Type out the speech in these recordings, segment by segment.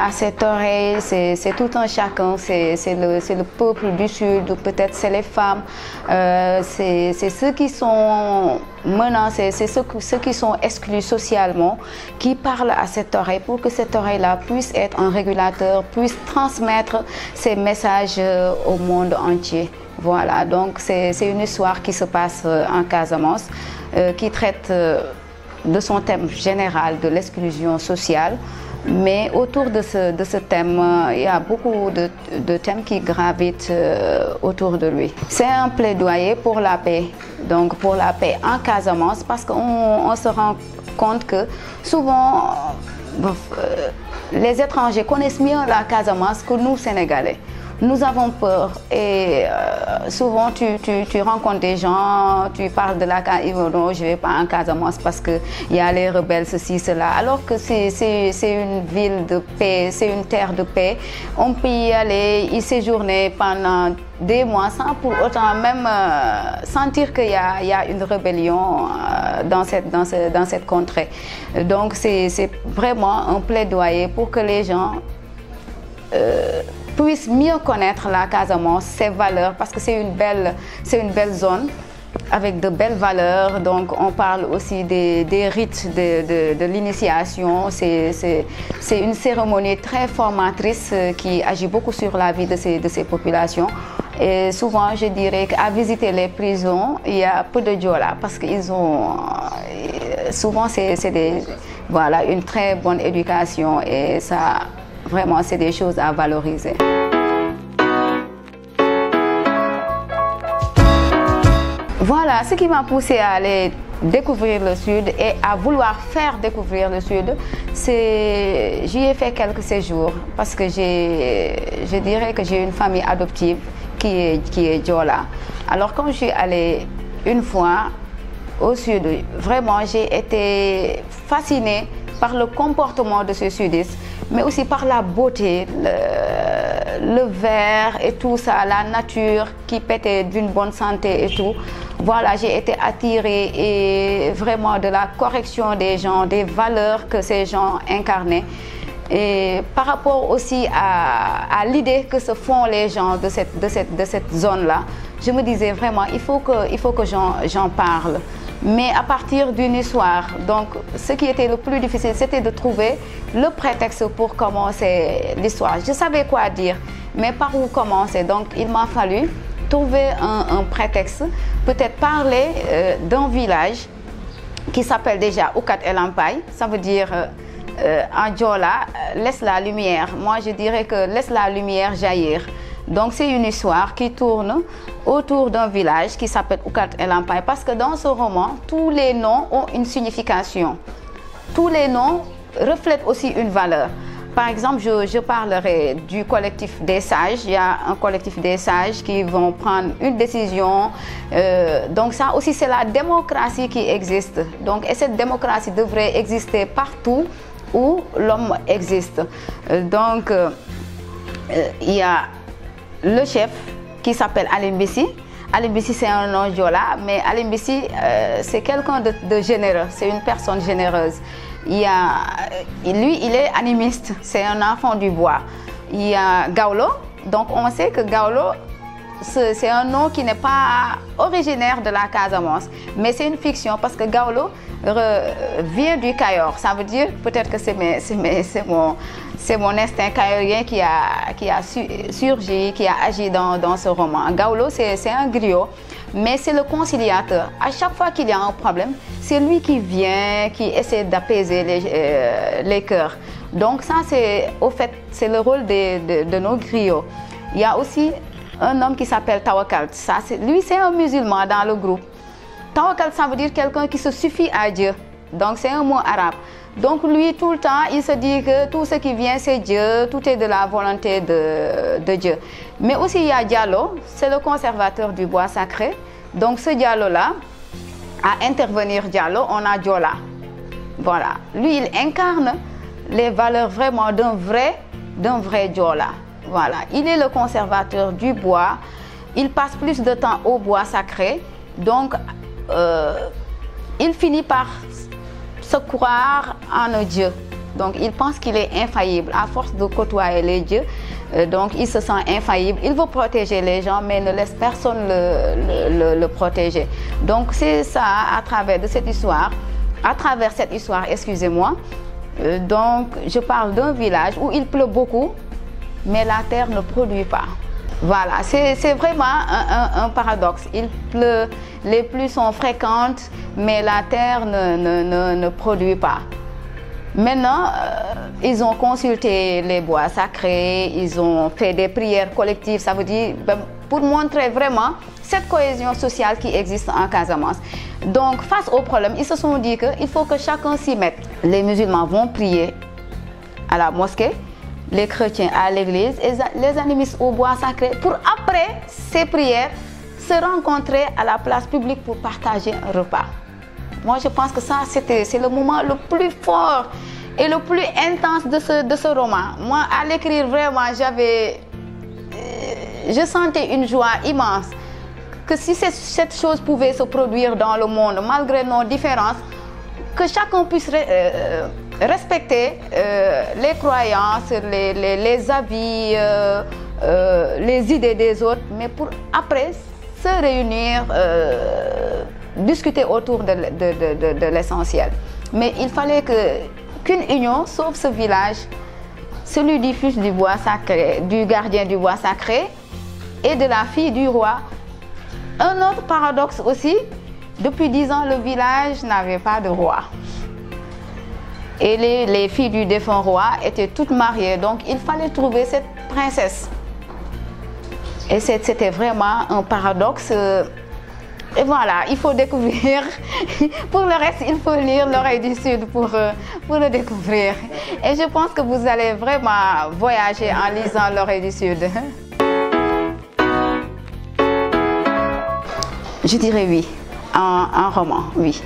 à cette oreille, c'est tout un chacun, c'est le peuple du Sud, peut-être c'est les femmes, c'est ceux qui sont menacés, c'est ceux qui sont exclus socialement, qui parlent à cette oreille pour que cette oreille-là puisse être un régulateur, puisse transmettre ces messages au monde entier. Voilà, donc c'est une histoire qui se passe en Casamance, qui traite de son thème général de l'exclusion sociale. Mais autour de ce thème, il y a beaucoup de thèmes qui gravitent autour de lui. C'est un plaidoyer pour la paix, donc pour la paix en Casamance, parce qu'on se rend compte que souvent, les étrangers connaissent mieux la Casamance que nous, Sénégalais. Nous avons peur et souvent tu rencontres des gens, tu parles de la Casamance, non, je ne vais pas en Casamance parce qu'il y a les rebelles, ceci, cela. Alors que c'est une ville de paix, c'est une terre de paix. On peut y aller, y séjourner pendant des mois sans pour autant même sentir qu'il y a une rébellion dans cette contrée. Donc c'est vraiment un plaidoyer pour que les gens puissent mieux connaître la Casamance, ses valeurs, parce que c'est une belle zone avec de belles valeurs. Donc on parle aussi des rites de l'initiation. C'est une cérémonie très formatrice qui agit beaucoup sur la vie de ces populations. Et souvent, je dirais qu'à visiter les prisons, il y a peu de Diola parce qu'ils ont souvent voilà, une très bonne éducation et ça. Vraiment, c'est des choses à valoriser. Voilà, ce qui m'a poussé à aller découvrir le Sud et à vouloir faire découvrir le Sud, c'est j'y ai fait quelques séjours parce que je dirais que j'ai une famille adoptive qui est Diola. Alors quand je suis allée une fois au Sud, vraiment j'ai été fascinée par le comportement de ce sudistes, mais aussi par la beauté, le vert et tout ça, la nature qui pétait d'une bonne santé et tout. Voilà, j'ai été attirée et vraiment de la correction des gens, des valeurs que ces gens incarnaient. Et par rapport aussi à l'idée que se font les gens de cette zone-là, je me disais vraiment, il faut que j'en parle. Mais à partir d'une histoire, donc ce qui était le plus difficile, c'était de trouver le prétexte pour commencer l'histoire. Je savais quoi dire, mais par où commencer? Donc il m'a fallu trouver un prétexte, peut-être parler d'un village qui s'appelle déjà Oukat El Ampay. Ça veut dire en Diola, laisse la lumière. Moi je dirais que laisse la lumière jaillir. Donc c'est une histoire qui tourne autour d'un village qui s'appelle Oukat El Ampay parce que dans ce roman, tous les noms ont une signification. Tous les noms reflètent aussi une valeur. Par exemple, je parlerai du collectif des sages. Il y a un collectif des sages qui vont prendre une décision. Donc ça aussi, c'est la démocratie qui existe. Donc, et cette démocratie devrait exister partout où l'homme existe. Donc, il y a le chef qui s'appelle Alimbissi. Alimbissi, c'est un nom Diola, mais Alimbissi, c'est quelqu'un de généreux, c'est une personne généreuse. Lui, il est animiste, c'est un enfant du bois. Il y a Gaulo, donc on sait que Gaulo, c'est un nom qui n'est pas originaire de la Casamance, mais c'est une fiction parce que Gaulo vient du Cayor. Ça veut dire, peut-être que c'est mon instinct cayorien qui a surgi, qui a agi dans ce roman. Gaulo, c'est un griot, mais c'est le conciliateur. À chaque fois qu'il y a un problème, c'est lui qui vient, qui essaie d'apaiser les cœurs. Donc ça, c'est le rôle de nos griots. Il y a aussi un homme qui s'appelle Tawakal. Lui, c'est un musulman dans le groupe. Tawakal, ça veut dire quelqu'un qui se suffit à Dieu. Donc c'est un mot arabe. Donc lui, tout le temps, il se dit que tout ce qui vient, c'est Dieu, tout est de la volonté de Dieu. Mais aussi, il y a Diallo, c'est le conservateur du bois sacré. Donc ce Diallo-là, à intervenir Diallo, on a Diola. Voilà. Lui, il incarne les valeurs vraiment d'un vrai Diola. Voilà. Il est le conservateur du bois. Il passe plus de temps au bois sacré. Donc, il finit par se croire en un Dieu. Donc il pense qu'il est infaillible à force de côtoyer les dieux. Donc il se sent infaillible. Il veut protéger les gens, mais ne laisse personne le protéger. Donc c'est ça à travers cette histoire, excusez-moi. Donc je parle d'un village où il pleut beaucoup, mais la terre ne produit pas. Voilà, c'est vraiment un paradoxe. Il pleut, les pluies sont fréquentes, mais la terre ne produit pas. Maintenant, ils ont consulté les bois sacrés, ils ont fait des prières collectives, ça veut dire pour montrer vraiment cette cohésion sociale qui existe en Casamance. Donc, face au problème, ils se sont dit qu'il faut que chacun s'y mette. Les musulmans vont prier à la mosquée, les chrétiens à l'église et les animistes au bois sacré pour après ces prières se rencontrer à la place publique pour partager un repas. Moi je pense que ça c'est le moment le plus fort et le plus intense de ce roman. Moi à l'écrire vraiment je sentais une joie immense que si cette chose pouvait se produire dans le monde malgré nos différences, que chacun puisse respecter les croyances, les avis, les idées des autres, mais pour après se réunir, discuter autour de l'essentiel. Mais il fallait qu'une union sauve ce village, celui du fils du bois sacré, du gardien du bois sacré et de la fille du roi. Un autre paradoxe aussi, depuis 10 ans, le village n'avait pas de roi. Et les filles du défunt roi étaient toutes mariées, donc il fallait trouver cette princesse. Et c'était vraiment un paradoxe. Et voilà, il faut découvrir. Pour le reste, il faut lire L'Oreille du Sud pour le découvrir. Et je pense que vous allez vraiment voyager en lisant L'Oreille du Sud. Je dirais oui, en roman, oui.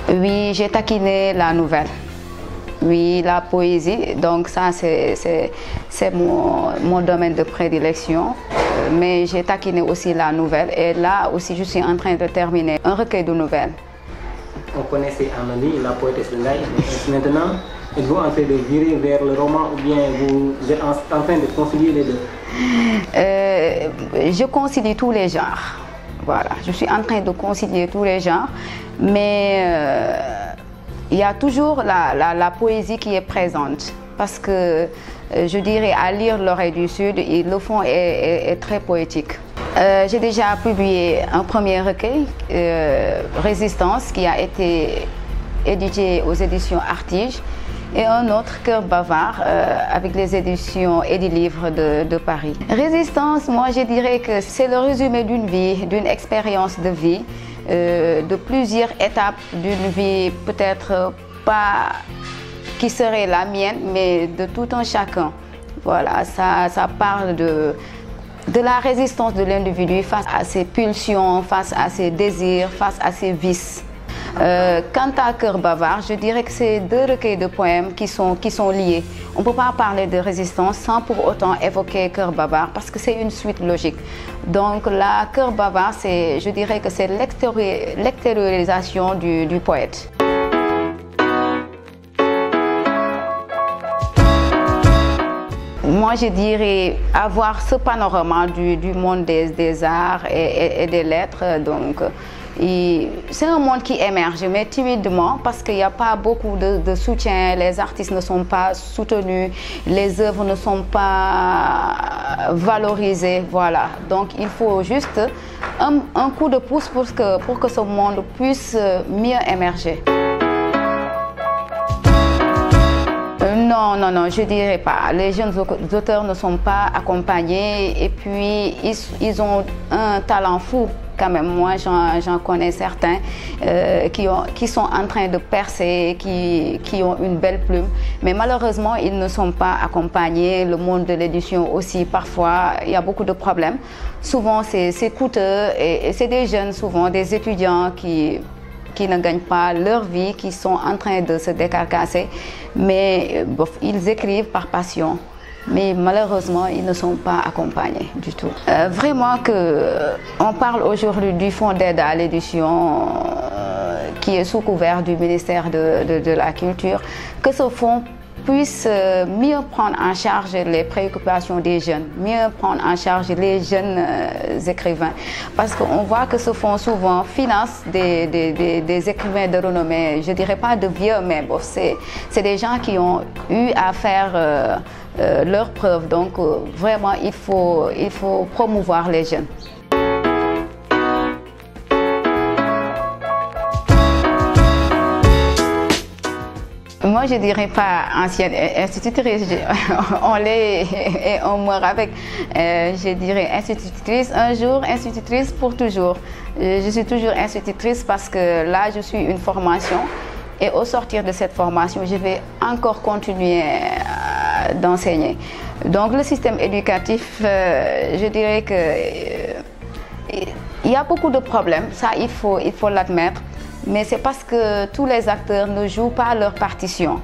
Oui, j'ai taquiné la nouvelle. Oui, la poésie, donc ça c'est mon domaine de prédilection. Mais j'ai taquiné aussi la nouvelle et là aussi je suis en train de terminer un recueil de nouvelles. On connaissait Amélie, la poétesse de Ngaye. Maintenant, êtes-vous en train de virer vers le roman ou bien vous êtes en train de concilier les deux? Je concilie tous les genres. Voilà, je suis en train de concilier tous les genres, mais il y a toujours la poésie qui est présente. Parce que je dirais à lire L'Oreille du Sud, le fond est très poétique. J'ai déjà publié un premier recueil, Résistance, qui a été édité aux éditions Artige, et un autre, Cœur bavard, avec les éditions Édilivre de Paris. Résistance, moi je dirais que c'est le résumé d'une vie, d'une expérience de vie, de plusieurs étapes d'une vie peut-être pas qui serait la mienne, mais de tout un chacun. Voilà, ça parle de la résistance de l'individu face à ses pulsions, face à ses désirs, face à ses vices. Quant à Cœur bavard, je dirais que c'est deux recueils de poèmes qui sont liés. On ne peut pas parler de résistance sans pour autant évoquer Cœur bavard parce que c'est une suite logique. Donc la Cœur bavard, je dirais que c'est l'extériorisation du poète. Moi, je dirais avoir ce panorama du monde des arts et des lettres. Donc, c'est un monde qui émerge, mais timidement, parce qu'il n'y a pas beaucoup de soutien. Les artistes ne sont pas soutenus, les œuvres ne sont pas valorisées. Voilà. Donc, il faut juste un coup de pouce pour que ce monde puisse mieux émerger. Non, je dirais pas. Les jeunes auteurs ne sont pas accompagnés et puis ils ont un talent fou quand même. Moi, j'en connais certains qui sont en train de percer, qui ont une belle plume. Mais malheureusement, ils ne sont pas accompagnés. Le monde de l'édition aussi, parfois, il y a beaucoup de problèmes. Souvent, c'est coûteux et c'est des jeunes, souvent des étudiants qui ne gagnent pas leur vie, qui sont en train de se décarcasser, mais ils écrivent par passion. Mais malheureusement, ils ne sont pas accompagnés du tout. Vraiment on parle aujourd'hui du fonds d'aide à l'édition qui est sous couvert du ministère de la Culture, que ce fonds puisse mieux prendre en charge les préoccupations des jeunes, mieux prendre en charge les jeunes écrivains. Parce qu'on voit que se font souvent finance des écrivains de renommée, je dirais pas de vieux, mais bon, c'est des gens qui ont eu à faire leurs preuves. Donc vraiment, il faut promouvoir les jeunes. Moi, je dirais pas ancienne institutrice, on l'est et on meurt avec. Je dirais institutrice un jour, institutrice pour toujours. Je suis toujours institutrice parce que là, je suis une formation et au sortir de cette formation, je vais encore continuer d'enseigner. Donc, le système éducatif, je dirais que il y a beaucoup de problèmes, ça il faut l'admettre. Mais c'est parce que tous les acteurs ne jouent pas leur partition.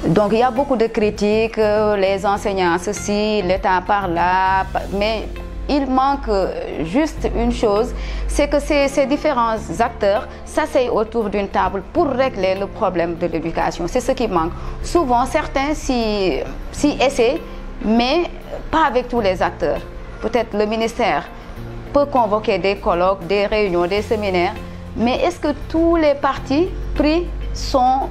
Donc il y a beaucoup de critiques, les enseignants ceci, l'État par là, mais il manque juste une chose, c'est que ces différents acteurs s'asseyent autour d'une table pour régler le problème de l'éducation. C'est ce qui manque. Souvent, certains s'y essaient, mais pas avec tous les acteurs. Peut-être le ministère peut convoquer des colloques, des réunions, des séminaires, mais est-ce que tous les partis pris sont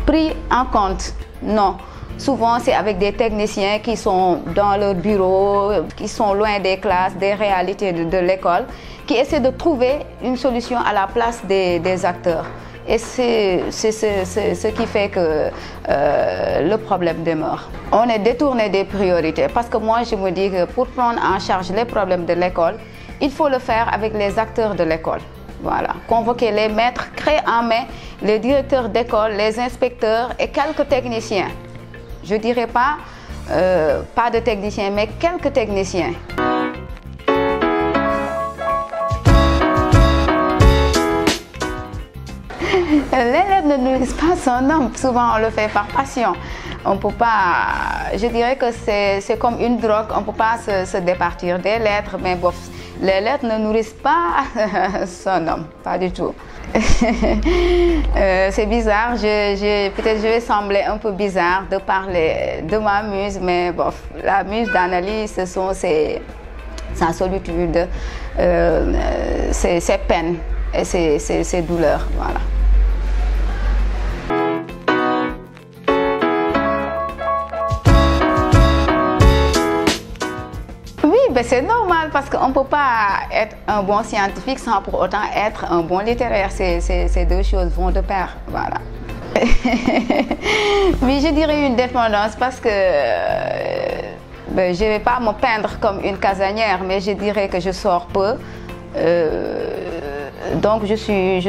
pris en compte? Non. Souvent, c'est avec des techniciens qui sont dans leur bureau, qui sont loin des classes, des réalités de l'école, qui essaient de trouver une solution à la place des acteurs. Et c'est ce qui fait que le problème demeure. On est détourné des priorités parce que moi, je me dis que pour prendre en charge les problèmes de l'école, il faut le faire avec les acteurs de l'école. Voilà, convoquer les maîtres, créer en main les directeurs d'école, les inspecteurs et quelques techniciens. Je ne dirais pas de techniciens, mais quelques techniciens. L'élève ne nourrit pas son homme. Souvent, on le fait par passion. On peut pas. Je dirais que c'est comme une drogue. On ne peut pas se départir des lettres, mais bon, les lettres ne nourrissent pas son homme, pas du tout. C'est bizarre. Peut-être je vais sembler un peu bizarre de parler de ma muse, mais bon, la muse d'Anneli, ce sont sa solitude, ses peines et ses douleurs. Voilà. Ben c'est normal parce qu'on ne peut pas être un bon scientifique sans pour autant être un bon littéraire. Ces deux choses vont de pair. Voilà. Mais je dirais une dépendance parce que ben, je ne vais pas me peindre comme une casanière, mais je dirais que je sors peu. Donc je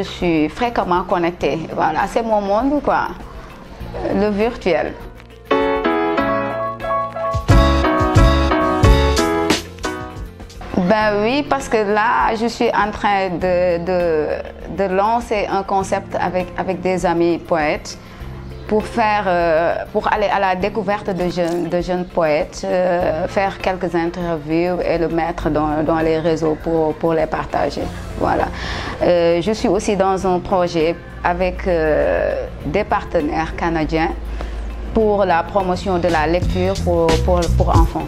suis fréquemment connectée. Voilà, c'est mon monde, quoi. Le virtuel. Ben oui, parce que là, je suis en train de lancer un concept avec des amis poètes pour aller à la découverte de jeunes poètes, faire quelques interviews et le mettre dans les réseaux pour les partager. Voilà. Je suis aussi dans un projet avec des partenaires canadiens pour la promotion de la lecture pour enfants.